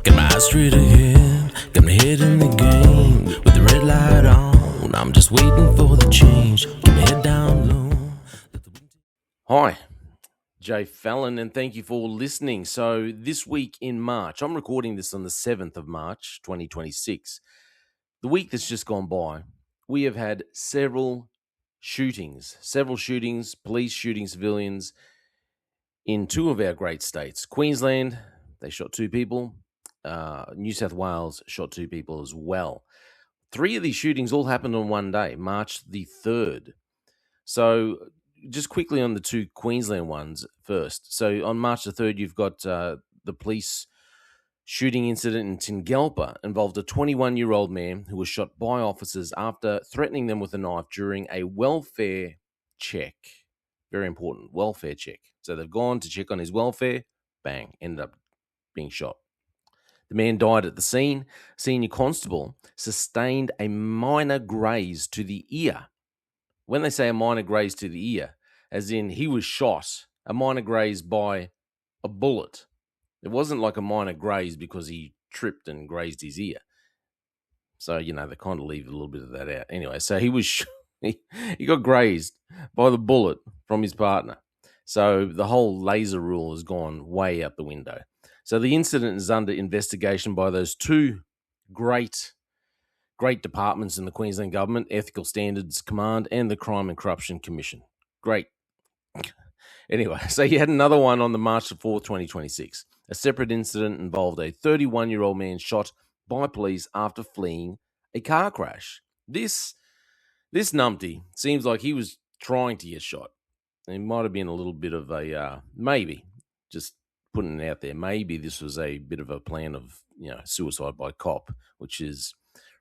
Got my eyes straight ahead, got my head in the game. With the red light on, I'm just waiting for the change. Keep my head down low. Hi, Jay Fallon, and thank you for listening. So this week in March, I'm recording this on the 7th of March, 2026. The week that's just gone by, we have had several shootings, police shooting civilians in two of our great states. Queensland, they shot two people. New South Wales shot two people as well. Three of these shootings all happened on one day, March the 3rd. So just quickly on the two Queensland ones first. So on March the 3rd, you've got the police shooting incident in Tingalpa involved a 21-year-old man who was shot by officers after threatening them with a knife during a welfare check. Very important, welfare check. So they've gone to check on his welfare, bang, ended up being shot. The man died at the scene. Senior constable sustained a minor graze to the ear. When they say a minor graze to the ear, as in he was shot, a minor graze by a bullet. It wasn't like a minor graze because he tripped and grazed his ear. So, they kind of leave a little bit of that out. Anyway, so he was he got grazed by the bullet from his partner. So the whole laser rule has gone way out the window. So the incident is under investigation by those two great departments in the Queensland government, Ethical Standards Command and the Crime and Corruption Commission. Great. Anyway, so you had another one on the March 4th, 2026. A separate incident involved a 31-year-old man shot by police after fleeing a car crash. This numpty seems like he was trying to get shot. It might have been a little bit of a, maybe, just putting it out there, maybe this was a bit of a plan of, suicide by cop, which is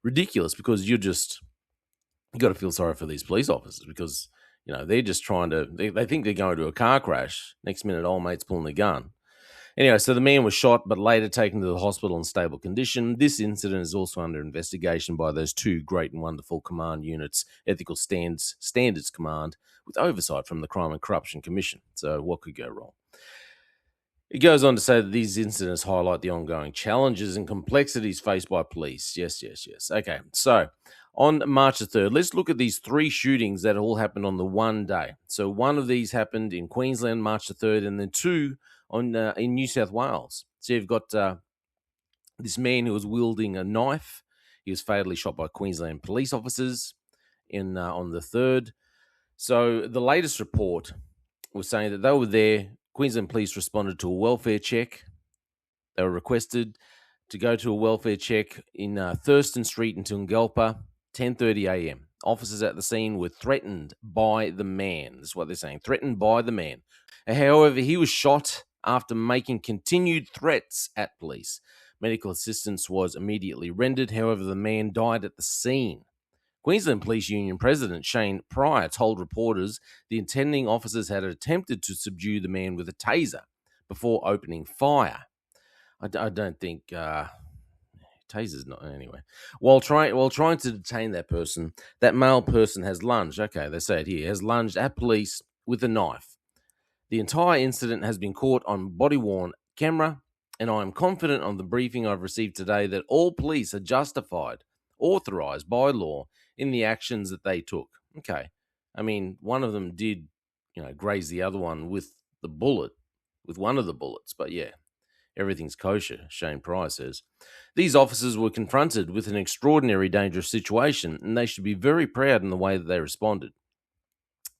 ridiculous because you got to feel sorry for these police officers because, they're just trying to, they think they're going to a car crash. Next minute, old mate's pulling the gun. Anyway, so the man was shot, but later taken to the hospital in stable condition. This incident is also under investigation by those two great and wonderful command units, Ethical Standards Command, with oversight from the Crime and Corruption Commission. So what could go wrong? It goes on to say that these incidents highlight the ongoing challenges and complexities faced by police. Yes. Okay, so on March the 3rd, let's look at these three shootings that all happened on the one day. So one of these happened in Queensland, March the 3rd, and then two in New South Wales. So you've got this man who was wielding a knife. He was fatally shot by Queensland police officers on the 3rd. So the latest report was saying that they were there. Queensland police responded to a welfare check. They were requested to go to a welfare check in Thurston Street in Tingalpa, 10:30 a.m. Officers at the scene were threatened by the man. That's what they're saying, threatened by the man. However, he was shot after making continued threats at police. Medical assistance was immediately rendered. However, the man died at the scene. Queensland Police Union President Shane Pryor told reporters the attending officers had attempted to subdue the man with a taser before opening fire. I don't think taser's not anyway. While trying to detain that person, that male person has lunged. Okay, they say it here. Has lunged at police with a knife. The entire incident has been caught on body-worn camera, and I am confident on the briefing I've received today that all police are justified, authorized by law in the actions that they took. Okay. I mean, one of them did, graze the other one with one of the bullets. But yeah, everything's kosher, Shane Pryor says. These officers were confronted with an extraordinary dangerous situation, and they should be very proud in the way that they responded.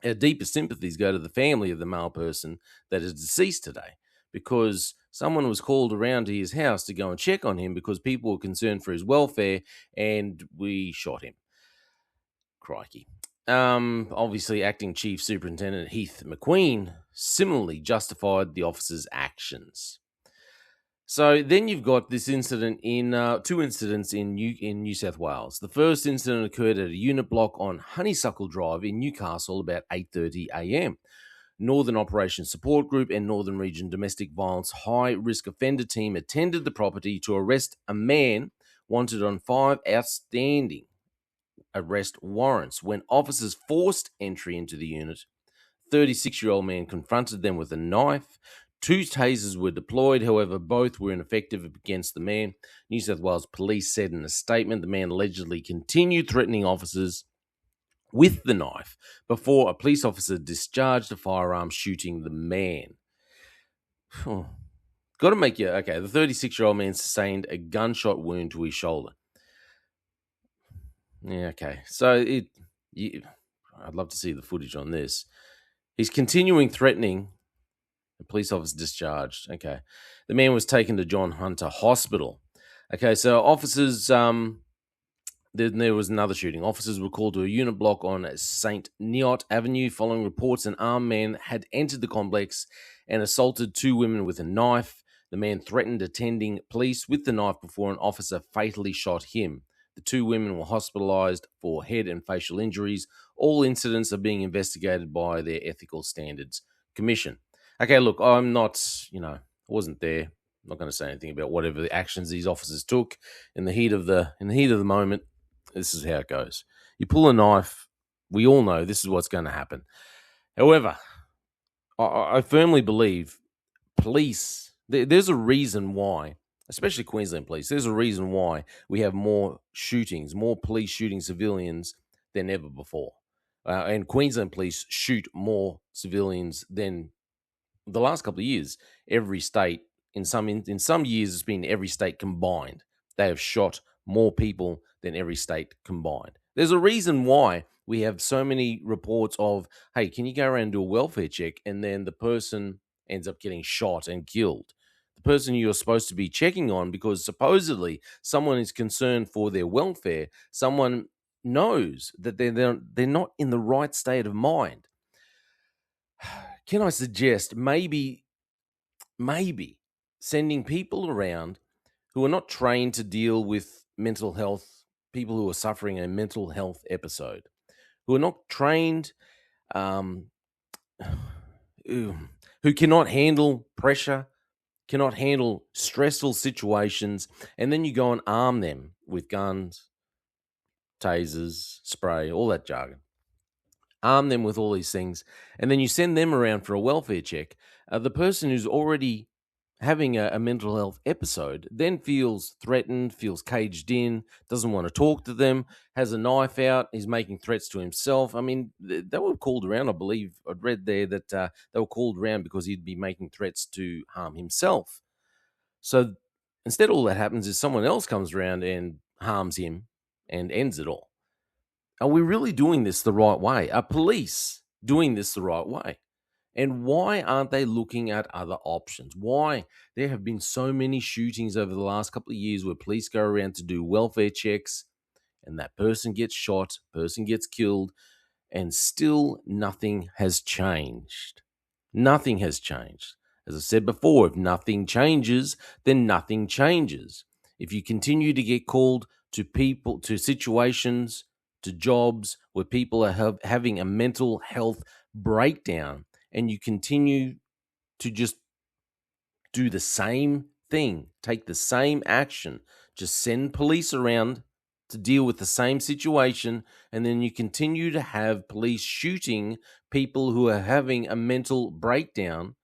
Our deepest sympathies go to the family of the male person that is deceased today, because someone was called around to his house to go and check on him because people were concerned for his welfare, and we shot him. Crikey. Obviously, Acting Chief Superintendent Heath McQueen similarly justified the officer's actions. So then you've got this incident two incidents in New South Wales. The first incident occurred at a unit block on Honeysuckle Drive in Newcastle about 8:30 a.m. Northern Operations Support Group and Northern Region Domestic Violence High Risk Offender Team attended the property to arrest a man wanted on 5 outstanding arrest warrants. When officers forced entry into the unit, 36-year-old man confronted them with a knife, 2 tasers were deployed, however, both were ineffective against the man. New South Wales Police said in a statement the man allegedly continued threatening officers with the knife before a police officer discharged a firearm, shooting the man. Got to make you okay. The 36-year-old man sustained a gunshot wound to his shoulder. Yeah, okay. So I'd love to see the footage on this. He's continuing threatening. The police officer discharged. Okay. The man was taken to John Hunter Hospital. Okay, so officers, then there was another shooting. Officers were called to a unit block on St. Neot Avenue following reports an armed man had entered the complex and assaulted 2 women with a knife. The man threatened attending police with the knife before an officer fatally shot him. The 2 women were hospitalized for head and facial injuries. All incidents are being investigated by their Ethical Standards Commission. Okay, look, I'm not, I wasn't there. I'm not going to say anything about whatever the actions these officers took in the heat of the moment. This is how it goes. You pull a knife, we all know this is what's going to happen. However, I firmly believe police, there's a reason why, especially Queensland police, there's a reason why we have more shootings, more police shooting civilians than ever before. And Queensland police shoot more civilians than the last couple of years. Every state, in some years, it's been every state combined. They have shot more people than every state combined. There's a reason why we have so many reports of, hey, can you go around and do a welfare check? And then the person ends up getting shot and killed. The person you're supposed to be checking on, because supposedly someone is concerned for their welfare, someone knows that they're not in the right state of mind. Can I suggest maybe sending people around who are not trained to deal with mental health, people who are suffering a mental health episode, who are not trained, who cannot handle pressure, cannot handle stressful situations, and then you go and arm them with guns, tasers, spray, all that jargon. Arm them with all these things, and then you send them around for a welfare check. The person who's already having a mental health episode then feels threatened, feels caged in, doesn't want to talk to them, has a knife out, is making threats to himself. I mean, they were called around, I believe, I'd read there that they were called around because he'd be making threats to harm himself. So instead, all that happens is someone else comes around and harms him and ends it all. Are we really doing this the right way? Are police doing this the right way? And why aren't they looking at other options? Why? There have been so many shootings over the last couple of years where police go around to do welfare checks and that person gets shot, person gets killed, and still nothing has changed. Nothing has changed. As I said before, if nothing changes, then nothing changes. If you continue to get called to people, to situations, to jobs where people are having a mental health breakdown, and you continue to just do the same thing, take the same action, just send police around to deal with the same situation, and then you continue to have police shooting people who are having a mental breakdown,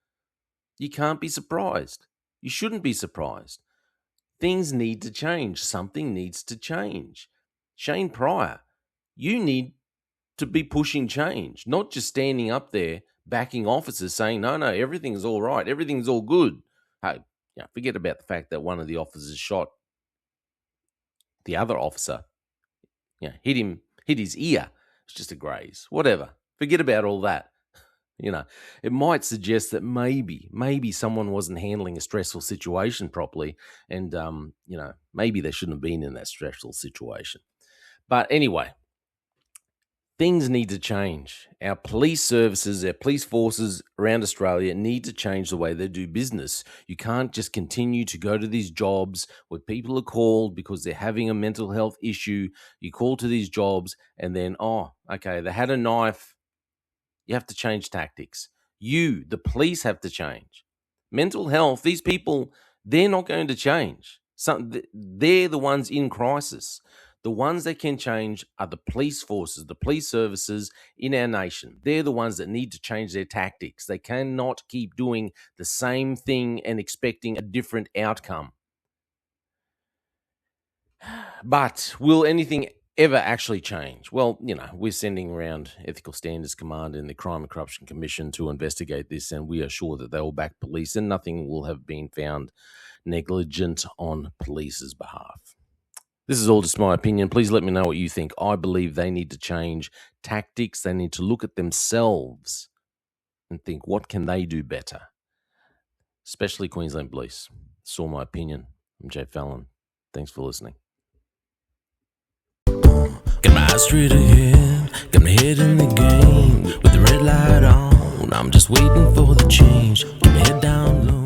you can't be surprised. You shouldn't be surprised. Things need to change. Something needs to change. Shane Pryor, you need to be pushing change, not just standing up there backing officers saying, no, everything's all right, everything's all good. Hey, forget about the fact that one of the officers shot the other officer, hit his ear. It's just a graze, whatever. Forget about all that. It might suggest that maybe someone wasn't handling a stressful situation properly, and maybe they shouldn't have been in that stressful situation. But anyway, things need to change. Our police services, our police forces around Australia need to change the way they do business. You can't just continue to go to these jobs where people are called because they're having a mental health issue. You call to these jobs and then, they had a knife. You have to change tactics. You, the police, have to change. Mental health, these people, they're not going to change. They're the ones in crisis. The ones that can change are the police forces, the police services in our nation. They're the ones that need to change their tactics. They cannot keep doing the same thing and expecting a different outcome. But will anything ever actually change? Well, we're sending around Ethical Standards Command and the Crime and Corruption Commission to investigate this, and we are sure that they will back police and nothing will have been found negligent on police's behalf. This is all just my opinion. Please let me know what you think. I believe they need to change tactics. They need to look at themselves and think, what can they do better? Especially Queensland Police. That's all my opinion. I'm Jay Fallon. Thanks for listening. Got my eyes straight ahead, got my head in the game. With the red light on, I'm just waiting for the change. Got my head down low.